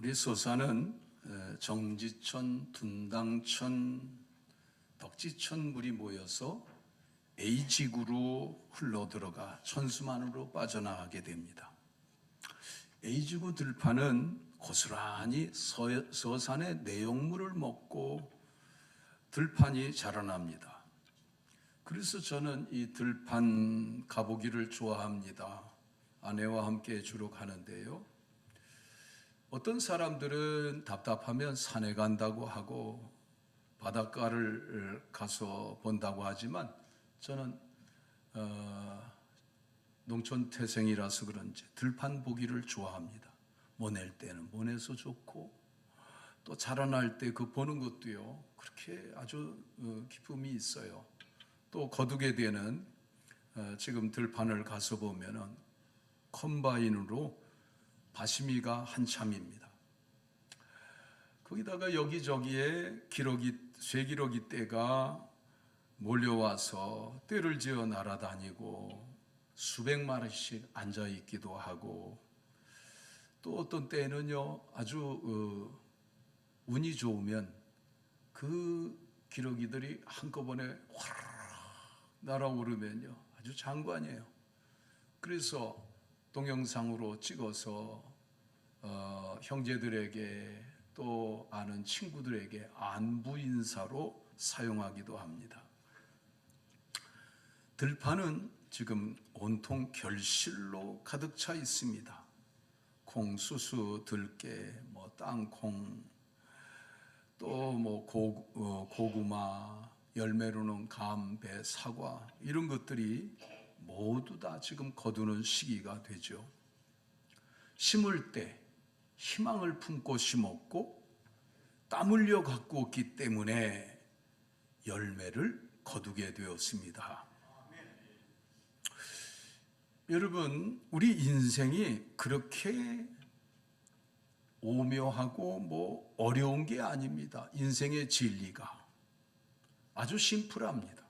우리 서산은 정지천, 둔당천, 덕지천 물이 모여서 A지구로 흘러들어가 천수만으로 빠져나가게 됩니다. A지구 들판은 고스란히 서산의 내용물을 먹고 들판이 자라납니다. 그래서 저는 이 들판 가보기를 좋아합니다. 아내와 함께 주로 가는데요. 어떤 사람들은 답답하면 산에 간다고 하고 바닷가를 가서 본다고 하지만 저는 농촌 태생이라서 그런지 들판 보기를 좋아합니다. 모낼 때는 모내서 좋고 또 자라날 때 그 보는 것도요 그렇게 아주 기쁨이 있어요. 또 거두게 되는 지금 들판을 가서 보면은 컴바인으로 바시미가 한참입니다. 거기다가 여기저기에 쇠기러기 떼가 몰려와서 떼를 지어 날아다니고 수백 마리씩 앉아 있기도 하고, 또 어떤 때는요 아주 운이 좋으면 그 기러기들이 한꺼번에 화르르 날아오르면요 아주 장관이에요. 그래서 동영상으로 찍어서 형제들에게 또 아는 친구들에게 안부 인사로 사용하기도 합니다. 들판은 지금 온통 결실로 가득 차 있습니다. 콩, 수수, 들깨, 땅콩, 또 고구마, 열매로는 감, 배, 사과, 이런 것들이 모두 다 지금 거두는 시기가 되죠. 심을 때 희망을 품고 심었고 땀 흘려 갖고 왔기 때문에 열매를 거두게 되었습니다. 여러분, 우리 인생이 그렇게 오묘하고 어려운 게 아닙니다. 인생의 진리가 아주 심플합니다.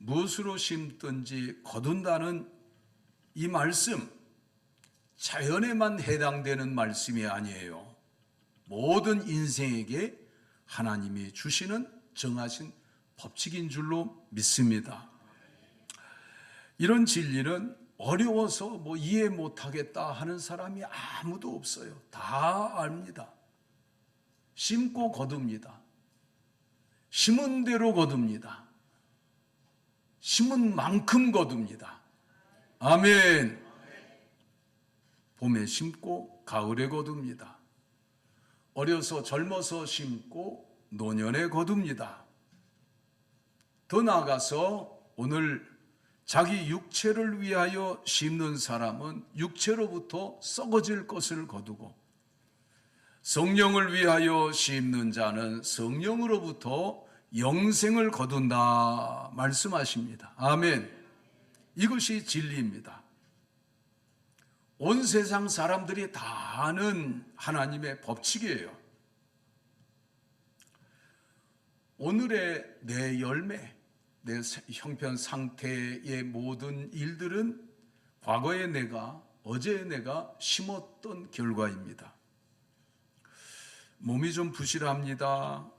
무엇으로 심든지 거둔다는 이 말씀, 자연에만 해당되는 말씀이 아니에요. 모든 인생에게 하나님이 주시는 정하신 법칙인 줄로 믿습니다. 이런 진리는 어려워서 이해 못하겠다 하는 사람이 아무도 없어요. 다 압니다. 심고 거둡니다. 심은 대로 거둡니다. 심은 만큼 거둡니다. 아멘. 봄에 심고 가을에 거둡니다. 어려서 젊어서 심고 노년에 거둡니다. 더 나아가서 오늘 자기 육체를 위하여 심는 사람은 육체로부터 썩어질 것을 거두고, 성령을 위하여 심는 자는 성령으로부터 영생을 거둔다 말씀하십니다. 아멘. 이것이 진리입니다. 온 세상 사람들이 다 아는 하나님의 법칙이에요. 오늘의 내 열매, 내 형편 상태의 모든 일들은 과거의 내가, 어제의 내가 심었던 결과입니다. 몸이 좀 부실합니다.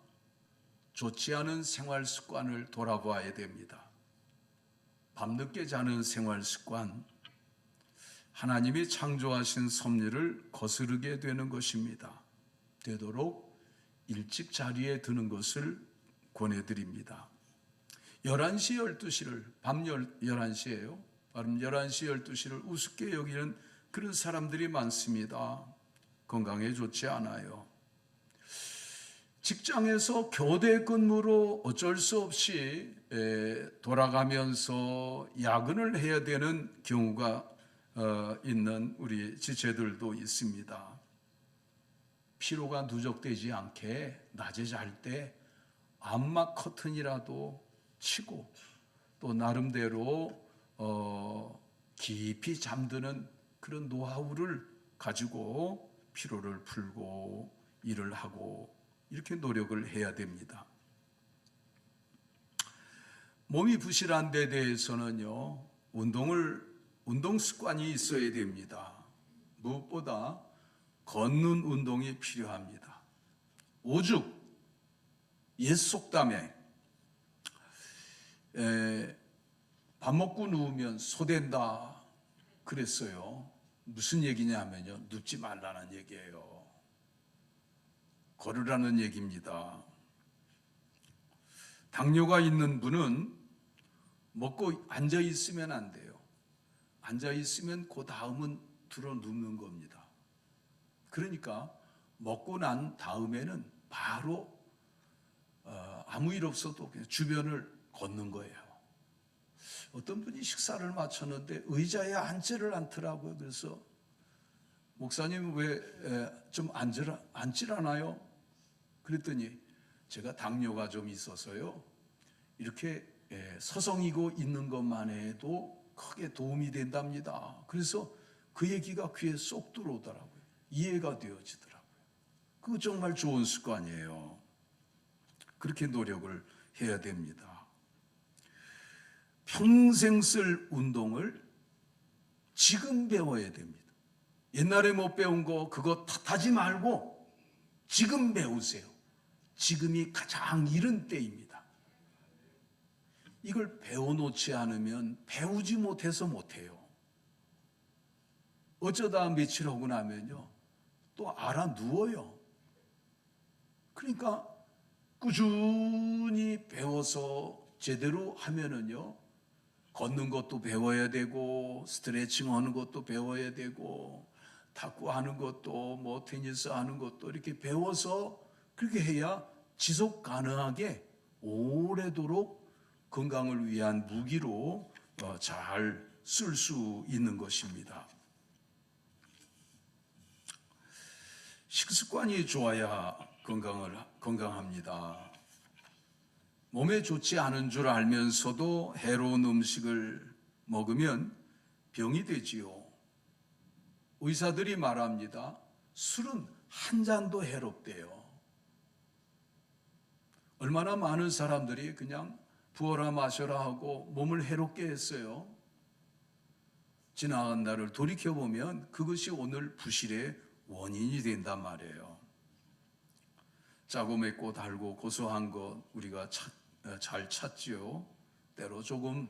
좋지 않은 생활 습관을 돌아봐야 됩니다. 밤늦게 자는 생활 습관, 하나님이 창조하신 섭리를 거스르게 되는 것입니다. 되도록 일찍 자리에 드는 것을 권해드립니다. 11시, 12시를, 밤 11시예요. 밤 11시, 12시를 우습게 여기는 그런 사람들이 많습니다. 건강에 좋지 않아요. 직장에서 교대 근무로 어쩔 수 없이 돌아가면서 야근을 해야 되는 경우가 있는 우리 지체들도 있습니다. 피로가 누적되지 않게 낮에 잘 때 암막 커튼이라도 치고 또 나름대로 깊이 잠드는 그런 노하우를 가지고 피로를 풀고 일을 하고 이렇게 노력을 해야 됩니다. 몸이 부실한 데 대해서는요, 운동 습관이 있어야 됩니다. 무엇보다 걷는 운동이 필요합니다. 오죽 옛 속담에 밥 먹고 누우면 소된다 그랬어요. 무슨 얘기냐면요, 눕지 말라는 얘기예요. 걸으라는 얘기입니다. 당뇨가 있는 분은 먹고 앉아 있으면 안 돼요. 앉아 있으면 그 다음은 들어 눕는 겁니다. 그러니까 먹고 난 다음에는 바로 아무 일 없어도 그냥 주변을 걷는 거예요. 어떤 분이 식사를 마쳤는데 의자에 앉지를 않더라고요. 그래서 목사님 왜 좀 앉질 않아요? 그랬더니 제가 당뇨가 좀 있어서요. 이렇게 서성이고 있는 것만 해도 크게 도움이 된답니다. 그래서 그 얘기가 귀에 쏙 들어오더라고요. 이해가 되어지더라고요. 그거 정말 좋은 습관이에요. 그렇게 노력을 해야 됩니다. 평생 쓸 운동을 지금 배워야 됩니다. 옛날에 못 배운 거 그거 탓하지 말고 지금 배우세요. 지금이 가장 이른 때입니다. 이걸 배워놓지 않으면 배우지 못해서 못해요. 어쩌다 며칠 하고 나면요, 또 알아 누워요. 그러니까 꾸준히 배워서 제대로 하면은요, 걷는 것도 배워야 되고, 스트레칭 하는 것도 배워야 되고, 탁구 하는 것도, 뭐 테니스 하는 것도 이렇게 배워서 그렇게 해야 지속 가능하게 오래도록 건강을 위한 무기로 잘 쓸 수 있는 것입니다. 식습관이 좋아야 건강합니다. 몸에 좋지 않은 줄 알면서도 해로운 음식을 먹으면 병이 되지요. 의사들이 말합니다. 술은 한 잔도 해롭대요. 얼마나 많은 사람들이 그냥 부어라 마셔라 하고 몸을 해롭게 했어요. 지나간 날을 돌이켜보면 그것이 오늘 부실의 원인이 된단 말이에요. 짜고 맵고 달고 고소한 것 우리가 잘 찾지요. 때로 조금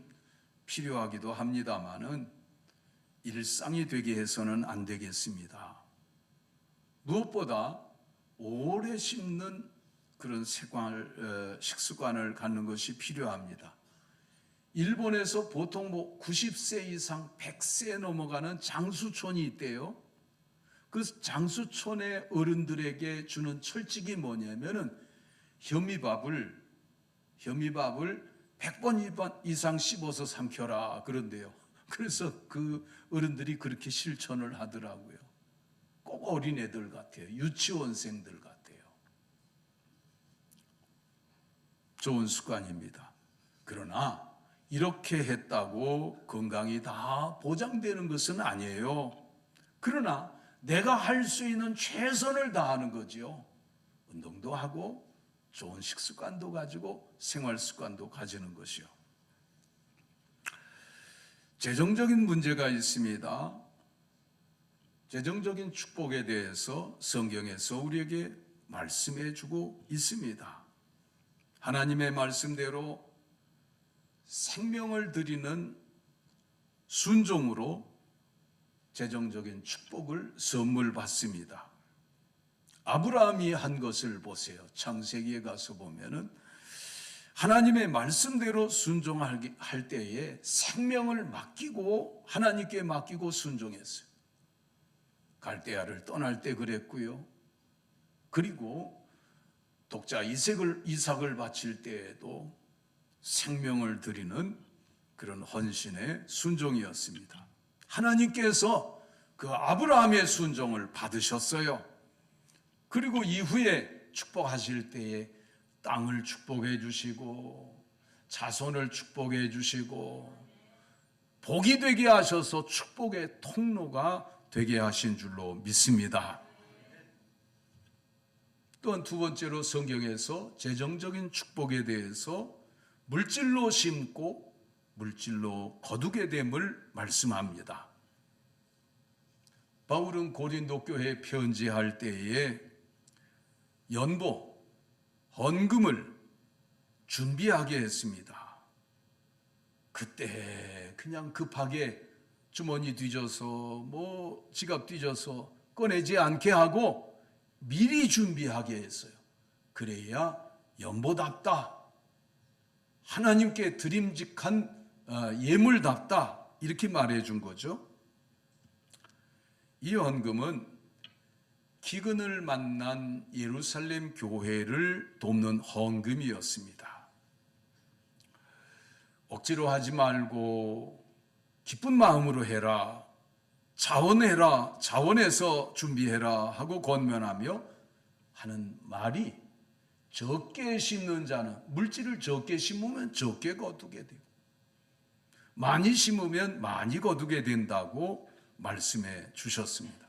필요하기도 합니다마는 일상이 되게 해서는 안 되겠습니다. 무엇보다 오래 씹는 그런 식습관을 갖는 것이 필요합니다. 일본에서 보통 90세 이상 100세 넘어가는 장수촌이 있대요. 그 장수촌의 어른들에게 주는 철칙이 뭐냐면은 현미밥을 100번 이상 씹어서 삼켜라 그런데요. 그래서 그 어른들이 그렇게 실천을 하더라고요. 꼭 어린애들 같아요. 유치원생들 같아요. 좋은 습관입니다. 그러나 이렇게 했다고 건강이 다 보장되는 것은 아니에요. 그러나 내가 할 수 있는 최선을 다하는 거죠. 운동도 하고 좋은 식습관도 가지고 생활 습관도 가지는 것이요. 재정적인 문제가 있습니다. 재정적인 축복에 대해서 성경에서 우리에게 말씀해 주고 있습니다. 하나님의 말씀대로 생명을 드리는 순종으로 재정적인 축복을 선물 받습니다. 아브라함이 한 것을 보세요. 창세기에 가서 보면은 하나님의 말씀대로 순종할 때에 생명을 맡기고 하나님께 맡기고 순종했어요. 갈대아를 떠날 때 그랬고요. 그리고 독자 이삭을 바칠 때에도 생명을 드리는 그런 헌신의 순종이었습니다. 하나님께서 그 아브라함의 순종을 받으셨어요. 그리고 이후에 축복하실 때에 땅을 축복해 주시고 자손을 축복해 주시고 복이 되게 하셔서 축복의 통로가 되게 하신 줄로 믿습니다. 또한 두 번째로 성경에서 재정적인 축복에 대해서 물질로 심고 물질로 거두게 됨을 말씀합니다. 바울은 고린도 교회에 편지할 때에 연보, 헌금을 준비하게 했습니다. 그때 그냥 급하게 주머니 뒤져서 지갑 뒤져서 꺼내지 않게 하고 미리 준비하게 했어요. 그래야 연보답다, 하나님께 드림직한 예물답다, 이렇게 말해준 거죠. 이 헌금은 기근을 만난 예루살렘 교회를 돕는 헌금이었습니다. 억지로 하지 말고 기쁜 마음으로 해라, 자원해라, 자원해서 준비해라 하고 권면하며 하는 말이, 적게 심는 자는, 물질을 적게 심으면 적게 거두게 되고 많이 심으면 많이 거두게 된다고 말씀해 주셨습니다.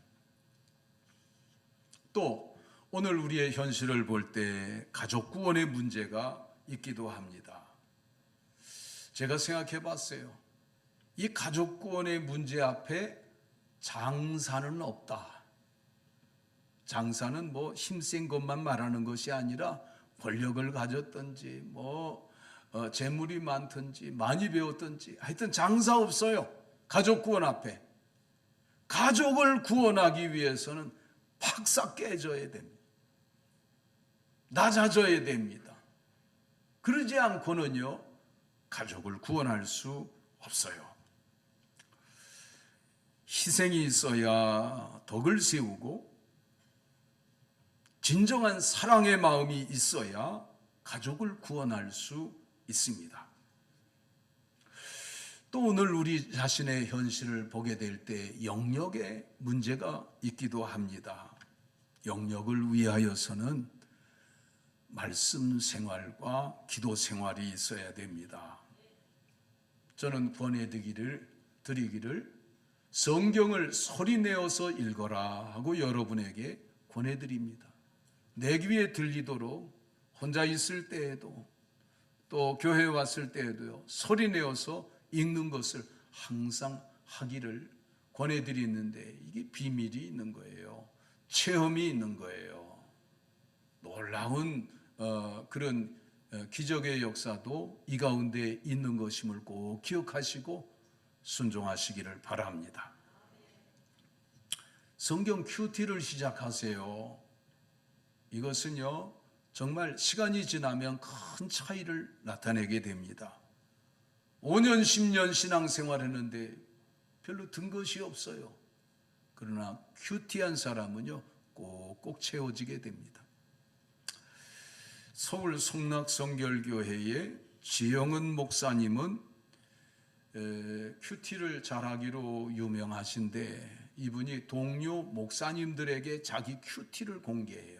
또 오늘 우리의 현실을 볼 때 가족 구원의 문제가 있기도 합니다. 제가 생각해 봤어요. 이 가족 구원의 문제 앞에 장사는 없다. 장사는 힘센 것만 말하는 것이 아니라 권력을 가졌든지 재물이 많든지 많이 배웠든지 하여튼 장사 없어요. 가족 구원 앞에. 가족을 구원하기 위해서는 팍싹 깨져야 됩니다. 낮아져야 됩니다. 그러지 않고는요, 가족을 구원할 수 없어요. 희생이 있어야 덕을 세우고 진정한 사랑의 마음이 있어야 가족을 구원할 수 있습니다. 또 오늘 우리 자신의 현실을 보게 될 때 영역의 문제가 있기도 합니다. 영역을 위하여서는 말씀 생활과 기도 생활이 있어야 됩니다. 저는 권해드리기를 성경을 소리내어서 읽어라 하고 여러분에게 권해드립니다. 내 귀에 들리도록 혼자 있을 때에도 또 교회에 왔을 때에도요, 소리내어서 읽는 것을 항상 하기를 권해드리는데, 이게 비밀이 있는 거예요. 체험이 있는 거예요. 놀라운 그런 기적의 역사도 이 가운데 있는 것임을 꼭 기억하시고 순종하시기를 바랍니다. 성경 큐티를 시작하세요. 이것은요, 정말 시간이 지나면 큰 차이를 나타내게 됩니다. 5년, 10년 신앙생활 했는데 별로 든 것이 없어요. 그러나 큐티한 사람은요, 꼭꼭 채워지게 됩니다. 서울 송락성결교회의 지영은 목사님은 큐티를 잘하기로 유명하신데, 이분이 동료 목사님들에게 자기 큐티를 공개해요.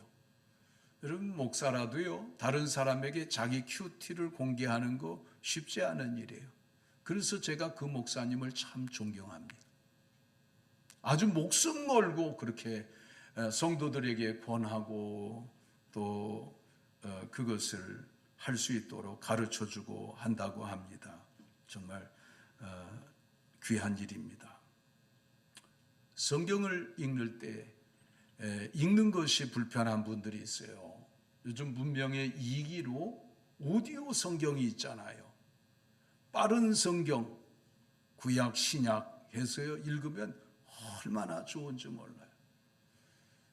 여러분, 목사라도요, 다른 사람에게 자기 큐티를 공개하는 거 쉽지 않은 일이에요. 그래서 제가 그 목사님을 참 존경합니다. 아주 목숨 걸고 그렇게 성도들에게 권하고 또 그것을 할 수 있도록 가르쳐주고 한다고 합니다. 정말 귀한 일입니다. 성경을 읽는 때 읽는 것이 불편한 분들이 있어요. 요즘 문명의 이기로 오디오 성경이 있잖아요. 빠른 성경, 구약, 신약 해서요, 읽으면 얼마나 좋은지 몰라요.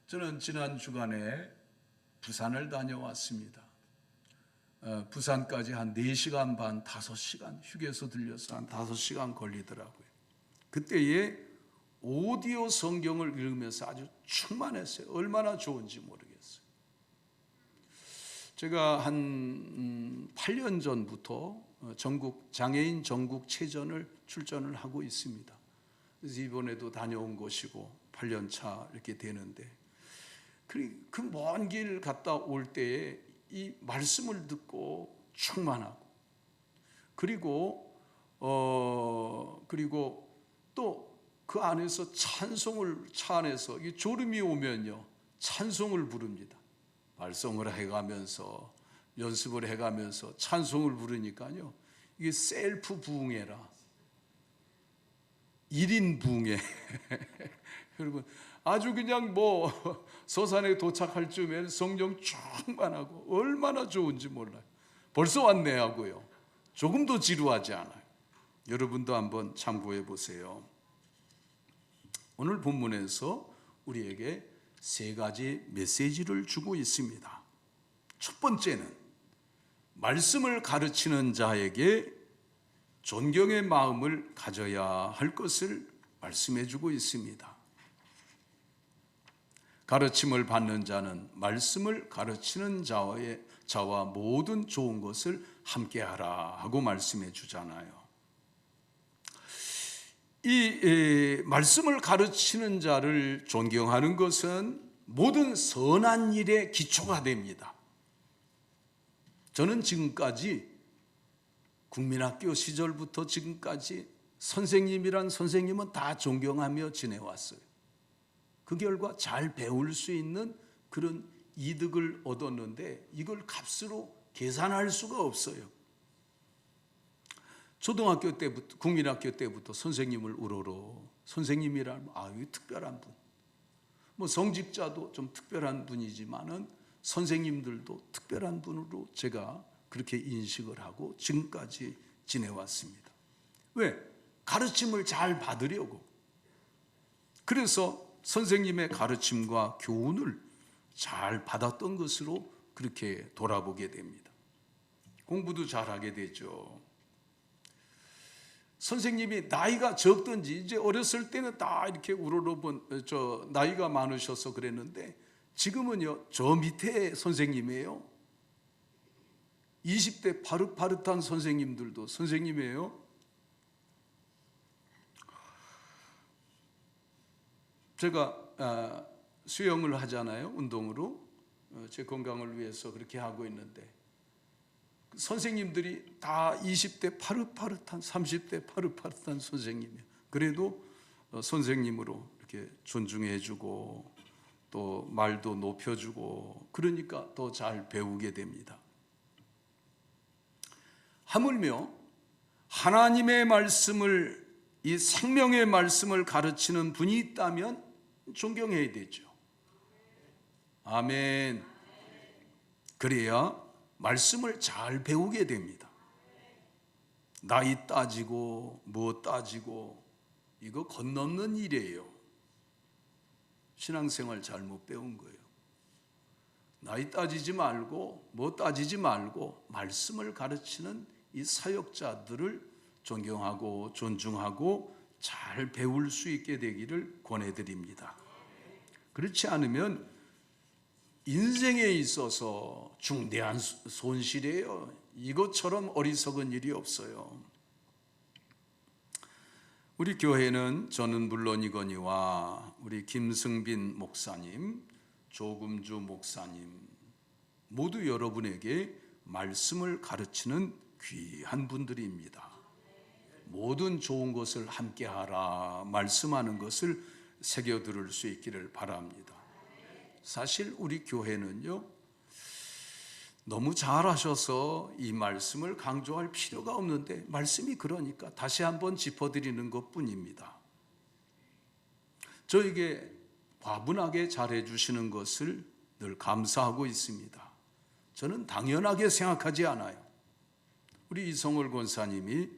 저는 지난 주간에 부산을 다녀왔습니다. 부산까지 한 4시간 반, 5시간 휴게소 들려서 한 5시간 걸리더라고요. 그때에 오디오 성경을 읽으면서 아주 충만했어요. 얼마나 좋은지 모르겠어요. 제가 한 8년 전부터 장애인 전국체전을 출전을 하고 있습니다. 그래서 이번에도 다녀온 것이고 8년 차 이렇게 되는데, 그 먼 길 갔다 올 때에 이 말씀을 듣고 충만하고, 그리고 또 그 안에서 찬송을, 차 안에서 이 졸음이 오면요, 찬송을 부릅니다. 발성을 해가면서 연습을 해가면서 찬송을 부르니까요, 이게 셀프 부흥회라, 1인 부흥회 여러분 아주 그냥 뭐 서산에 도착할 쯤에는 성령 충만하고 얼마나 좋은지 몰라요. 벌써 왔네 하고요. 조금도 지루하지 않아요. 여러분도 한번 참고해 보세요. 오늘 본문에서 우리에게 세 가지 메시지를 주고 있습니다. 첫 번째는 말씀을 가르치는 자에게 존경의 마음을 가져야 할 것을 말씀해 주고 있습니다. 가르침을 받는 자는 말씀을 가르치는 자와 모든 좋은 것을 함께하라 하고 말씀해 주잖아요. 이 말씀을 가르치는 자를 존경하는 것은 모든 선한 일의 기초가 됩니다. 저는 지금까지 국민학교 시절부터 지금까지 선생님이란 선생님은 다 존경하며 지내왔어요. 그 결과 잘 배울 수 있는 그런 이득을 얻었는데 이걸 값으로 계산할 수가 없어요. 초등학교 때부터, 국민학교 때부터 선생님을 우러러 선생님이라면 아유 특별한 분, 뭐 성직자도 좀 특별한 분이지만은 선생님들도 특별한 분으로 제가 그렇게 인식을 하고 지금까지 지내왔습니다. 왜? 가르침을 잘 받으려고. 그래서 선생님의 가르침과 교훈을 잘 받았던 것으로 그렇게 돌아보게 됩니다. 공부도 잘하게 되죠. 선생님이 나이가 적든지 이제 어렸을 때는 다 이렇게 우러러본 나이가 많으셔서 그랬는데 지금은요 저 밑에 선생님이에요. 20대 파릇파릇한 선생님들도 선생님이에요. 제가 수영을 하잖아요. 운동으로 제 건강을 위해서 그렇게 하고 있는데 선생님들이 다 20대 파릇파릇한 30대 파릇파릇한 선생님이에요. 그래도 선생님으로 이렇게 존중해 주고 또 말도 높여주고 그러니까 더 잘 배우게 됩니다. 하물며 하나님의 말씀을 이 생명의 말씀을 가르치는 분이 있다면 존경해야 되죠. 아멘. 그래야 말씀을 잘 배우게 됩니다. 나이 따지고 뭐 따지고 이거 건넘는 일이에요. 신앙생활 잘못 배운 거예요. 나이 따지지 말고 뭐 따지지 말고 말씀을 가르치는 이 사역자들을 존경하고 존중하고 잘 배울 수 있게 되기를 권해드립니다. 그렇지 않으면 인생에 있어서 중대한 손실이에요. 이것처럼 어리석은 일이 없어요. 우리 교회는 저는 물론이거니와 우리 김승빈 목사님, 조금주 목사님 모두 여러분에게 말씀을 가르치는 귀한 분들입니다. 모든 좋은 것을 함께하라 말씀하는 것을 새겨 들을 수 있기를 바랍니다. 사실 우리 교회는요 너무 잘하셔서 이 말씀을 강조할 필요가 없는데 말씀이 그러니까 다시 한번 짚어드리는 것뿐입니다. 저에게 과분하게 잘해 주시는 것을 늘 감사하고 있습니다. 저는 당연하게 생각하지 않아요. 우리 이성월 권사님이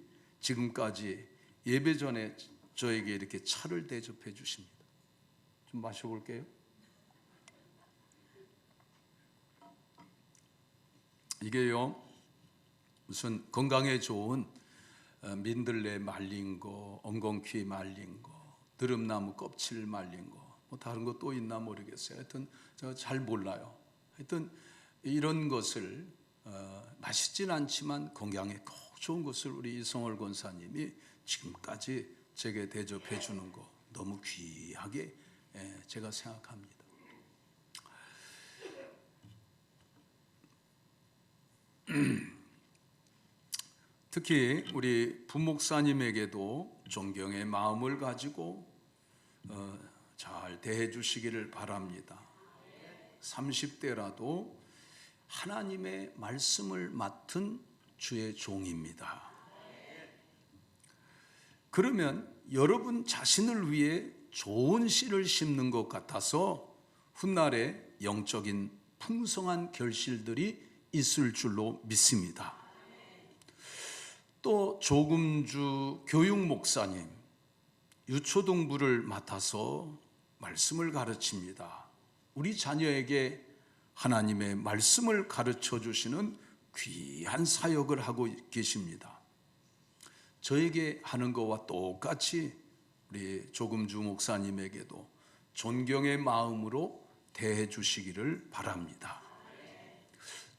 지금까지 예배 전에 저에게 이렇게 차를 대접해 주십니다. 좀 마셔볼게요. 이게요 무슨 건강에 좋은 민들레 말린 거, 엉겅퀴 말린 거, 드럼나무 껍질 말린 거, 뭐 다른 거 또 있나 모르겠어요. 하여튼 제가 잘 몰라요. 하여튼 이런 것을 맛있진 않지만 건강에 꼭 좋은 것을 우리 이성월 권사님이 지금까지 제게 대접해 주는 거 너무 귀하게 제가 생각합니다. 특히 우리 부목사님에게도 존경의 마음을 가지고 잘 대해 주시기를 바랍니다. 30대라도 하나님의 말씀을 맡은 주의 종입니다. 그러면 여러분 자신을 위해 좋은 씨를 심는 것 같아서 훗날에 영적인 풍성한 결실들이 있을 줄로 믿습니다. 또 조금주 교육 목사님, 유초등부를 맡아서 말씀을 가르칩니다. 우리 자녀에게 하나님의 말씀을 가르쳐 주시는 귀한 사역을 하고 계십니다. 저에게 하는 것과 똑같이 우리 조금주 목사님에게도 존경의 마음으로 대해 주시기를 바랍니다.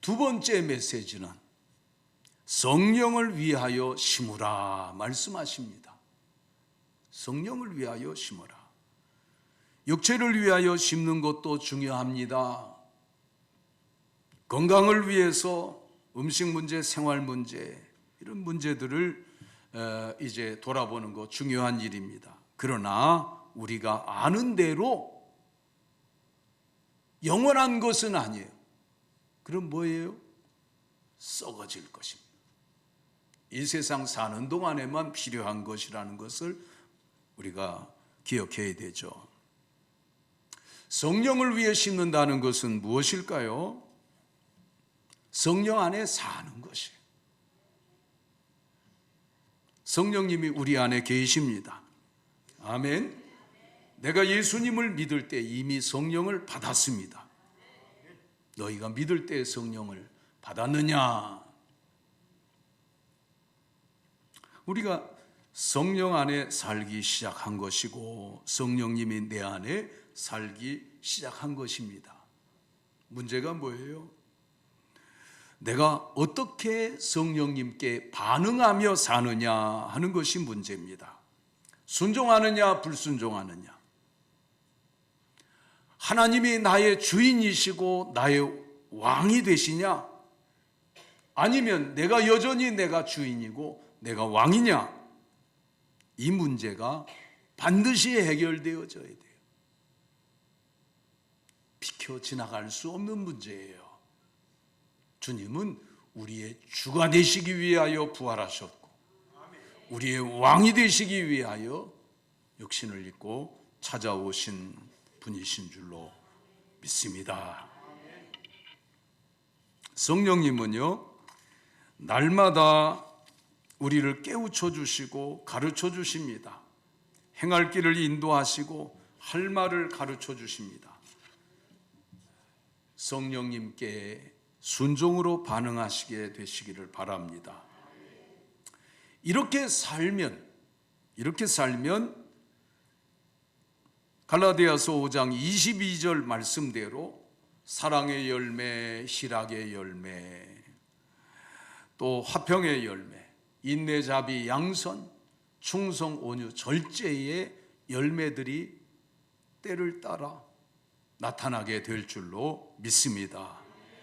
두 번째 메시지는 성령을 위하여 심으라 말씀하십니다. 성령을 위하여 심으라. 육체를 위하여 심는 것도 중요합니다. 건강을 위해서 음식 문제, 생활 문제, 이런 문제들을 이제 돌아보는 것 중요한 일입니다. 그러나 우리가 아는 대로 영원한 것은 아니에요. 그럼 뭐예요? 썩어질 것입니다. 이 세상 사는 동안에만 필요한 것이라는 것을 우리가 기억해야 되죠. 성령을 위해 심는다는 것은 무엇일까요? 성령 안에 사는 것이에요. 성령님이 우리 안에 계십니다. 아멘. 내가 예수님을 믿을 때 이미 성령을 받았습니다. 너희가 믿을 때 성령을 받았느냐? 우리가 성령 안에 살기 시작한 것이고 성령님이 내 안에 살기 시작한 것입니다. 문제가 뭐예요? 내가 어떻게 성령님께 반응하며 사느냐 하는 것이 문제입니다. 순종하느냐 불순종하느냐. 하나님이 나의 주인이시고 나의 왕이 되시냐? 아니면 내가 여전히 내가 주인이고 내가 왕이냐? 이 문제가 반드시 해결되어져야 돼요. 비켜 지나갈 수 없는 문제예요. 주님은 우리의 주가 되시기 위하여 부활하셨고 우리의 왕이 되시기 위하여 육신을 입고 찾아오신 분이신 줄로 믿습니다. 성령님은요, 날마다 우리를 깨우쳐 주시고 가르쳐 주십니다. 행할 길을 인도하시고 할 말을 가르쳐 주십니다. 성령님께 순종으로 반응하시게 되시기를 바랍니다. 이렇게 살면 갈라디아서 5장 22절 말씀대로 사랑의 열매, 희락의 열매, 또 화평의 열매, 인내, 자비, 양선, 충성, 온유, 절제의 열매들이 때를 따라 나타나게 될 줄로 믿습니다.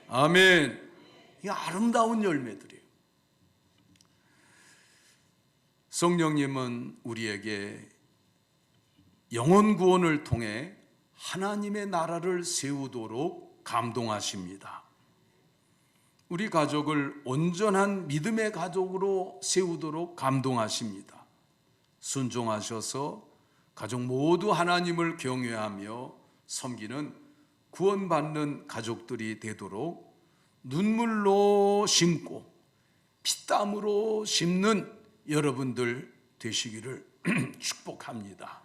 아멘. 이 아름다운 열매들이에요. 성령님은 우리에게 영혼 구원을 통해 하나님의 나라를 세우도록 감동하십니다. 우리 가족을 온전한 믿음의 가족으로 세우도록 감동하십니다. 순종하셔서 가족 모두 하나님을 경외하며 섬기는 구원받는 가족들이 되도록 눈물로 심고 피땀으로 심는 여러분들 되시기를 축복합니다.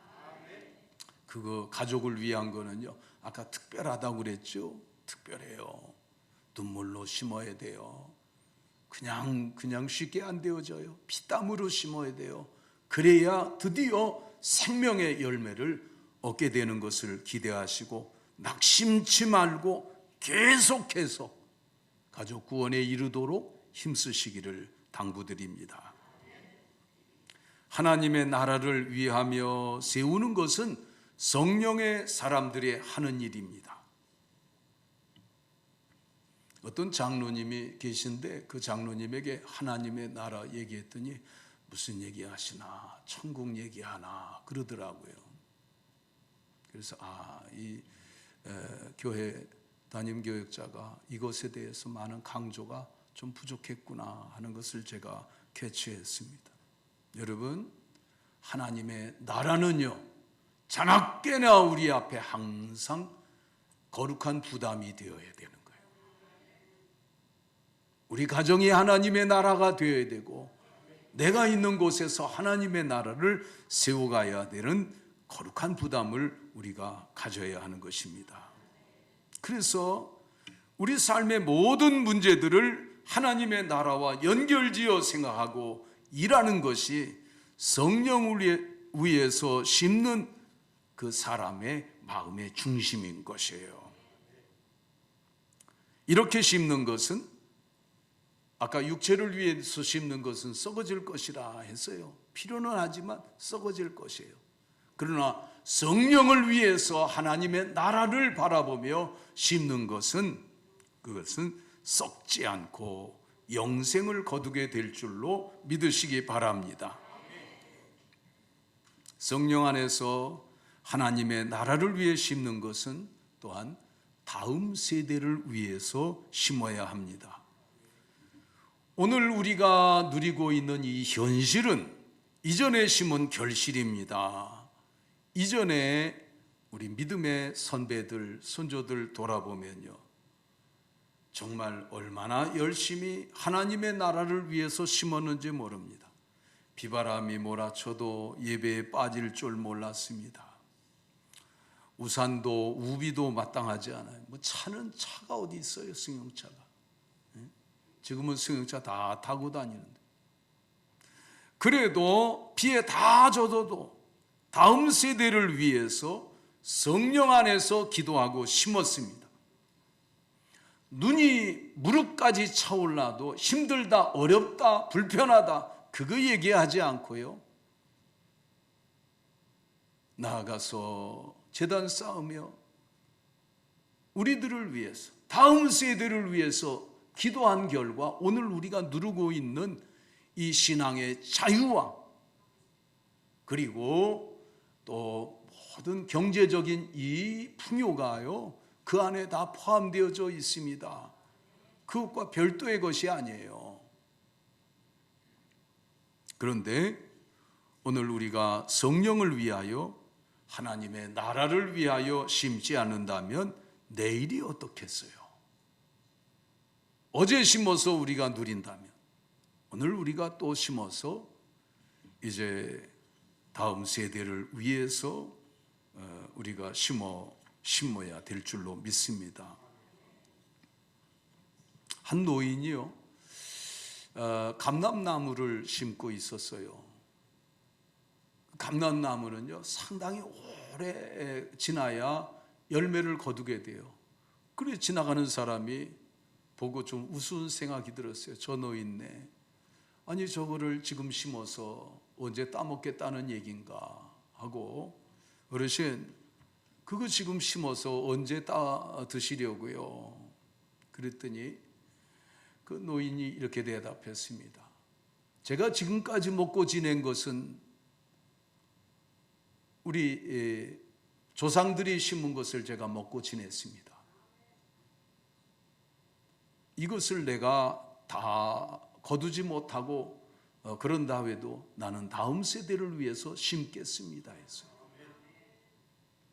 그거 가족을 위한 거는요, 아까 특별하다고 그랬죠? 특별해요. 눈물로 심어야 돼요. 그냥 쉽게 안 되어져요. 피땀으로 심어야 돼요. 그래야 드디어 생명의 열매를 얻게 되는 것을 기대하시고 낙심치 말고 계속해서 가족 구원에 이르도록 힘쓰시기를 당부드립니다. 하나님의 나라를 위하며 세우는 것은 성령의 사람들이 하는 일입니다. 어떤 장로님이 계신데 그 장로님에게 하나님의 나라 얘기했더니 무슨 얘기하시나, 천국 얘기하나 그러더라고요. 그래서 이 교회 담임 교역자가 이것에 대해서 많은 강조가 좀 부족했구나 하는 것을 제가 캐치했습니다. 여러분, 하나님의 나라는요, 자나깨나 우리 앞에 항상 거룩한 부담이 되어야 되는 거예요. 우리 가정이 하나님의 나라가 되어야 되고, 내가 있는 곳에서 하나님의 나라를 세워가야 되는 거룩한 부담을 우리가 가져야 하는 것입니다. 그래서 우리 삶의 모든 문제들을 하나님의 나라와 연결지어 생각하고 일하는 것이 성령을 위해서 심는 그 사람의 마음의 중심인 것이에요. 이렇게 심는 것은, 아까 육체를 위해서 심는 것은 썩어질 것이라 했어요. 필요는 하지만 썩어질 것이에요. 그러나 성령을 위해서 하나님의 나라를 바라보며 심는 것은, 그것은 썩지 않고 영생을 거두게 될 줄로 믿으시기 바랍니다. 성령 안에서 하나님의 나라를 위해 심는 것은 또한 다음 세대를 위해서 심어야 합니다. 오늘 우리가 누리고 있는 이 현실은 이전에 심은 결실입니다. 이전에 우리 믿음의 선배들, 선조들 돌아보면요, 정말 얼마나 열심히 하나님의 나라를 위해서 심었는지 모릅니다. 비바람이 몰아쳐도 예배에 빠질 줄 몰랐습니다. 우산도 우비도 마땅하지 않아요. 뭐 차는 차가 어디 있어요, 승용차가. 지금은 승용차 다 타고 다니는데, 그래도 비에 다 젖어도 다음 세대를 위해서 성령 안에서 기도하고 심었습니다. 눈이 무릎까지 차올라도 힘들다, 어렵다, 불편하다, 그거 얘기하지 않고요, 나아가서 제단 쌓으며 우리들을 위해서, 다음 세대를 위해서 기도한 결과 오늘 우리가 누리고 있는 이 신앙의 자유와, 그리고 또 모든 경제적인 이 풍요가요, 그 안에 다 포함되어져 있습니다. 그것과 별도의 것이 아니에요. 그런데 오늘 우리가 성령을 위하여, 하나님의 나라를 위하여 심지 않는다면 내일이 어떻겠어요? 어제 심어서 우리가 누린다면 오늘 우리가 또 심어서 이제 다음 세대를 위해서 우리가 심어야 될 줄로 믿습니다. 한 노인이요, 감람나무를 심고 있었어요. 감람나무는요, 상당히 오래 지나야 열매를 거두게 돼요. 그래 지나가는 사람이 보고 좀 우스운 생각이 들었어요. 저 노인네, 아니 저거를 지금 심어서 언제 따먹겠다는 얘긴가 하고, 어르신 그거 지금 심어서 언제 따 드시려고요? 그랬더니 그 노인이 이렇게 대답했습니다. 제가 지금까지 먹고 지낸 것은 우리 조상들이 심은 것을 제가 먹고 지냈습니다. 이것을 내가 다 거두지 못하고 그런다 해도 나는 다음 세대를 위해서 심겠습니다 했어요.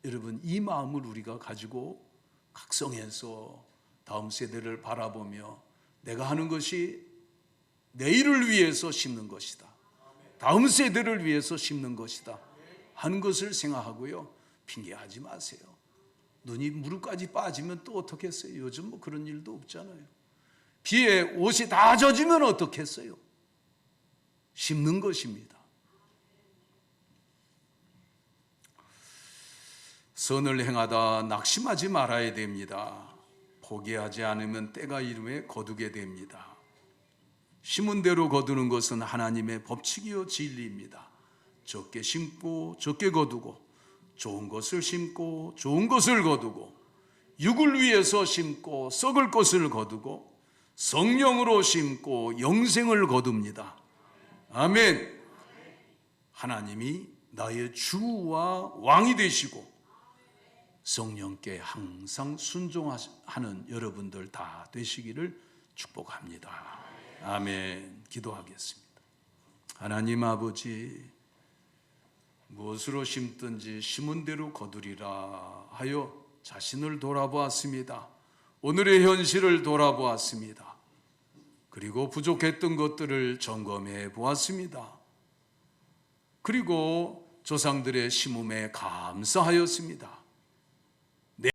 여러분, 이 마음을 우리가 가지고 각성해서 다음 세대를 바라보며 내가 하는 것이 내일을 위해서 심는 것이다, 다음 세대를 위해서 심는 것이다 하는 것을 생각하고요, 핑계하지 마세요. 눈이 무릎까지 빠지면 또 어떻겠어요? 요즘 뭐 그런 일도 없잖아요. 비에 옷이 다 젖으면 어떻겠어요? 심는 것입니다. 선을 행하다 낙심하지 말아야 됩니다. 포기하지 않으면 때가 이름에 거두게 됩니다. 심은 대로 거두는 것은 하나님의 법칙이요 진리입니다. 적게 심고 적게 거두고, 좋은 것을 심고 좋은 것을 거두고, 육을 위해서 심고 썩을 것을 거두고, 성령으로 심고 영생을 거둡니다. 아멘. 하나님이 나의 주와 왕이 되시고 성령께 항상 순종하는 여러분들 다 되시기를 축복합니다. 아멘. 기도하겠습니다. 하나님 아버지, 무엇으로 심든지 심은 대로 거두리라 하여 자신을 돌아보았습니다. 오늘의 현실을 돌아보았습니다. 그리고 부족했던 것들을 점검해 보았습니다. 그리고 조상들의 심음에 감사하였습니다.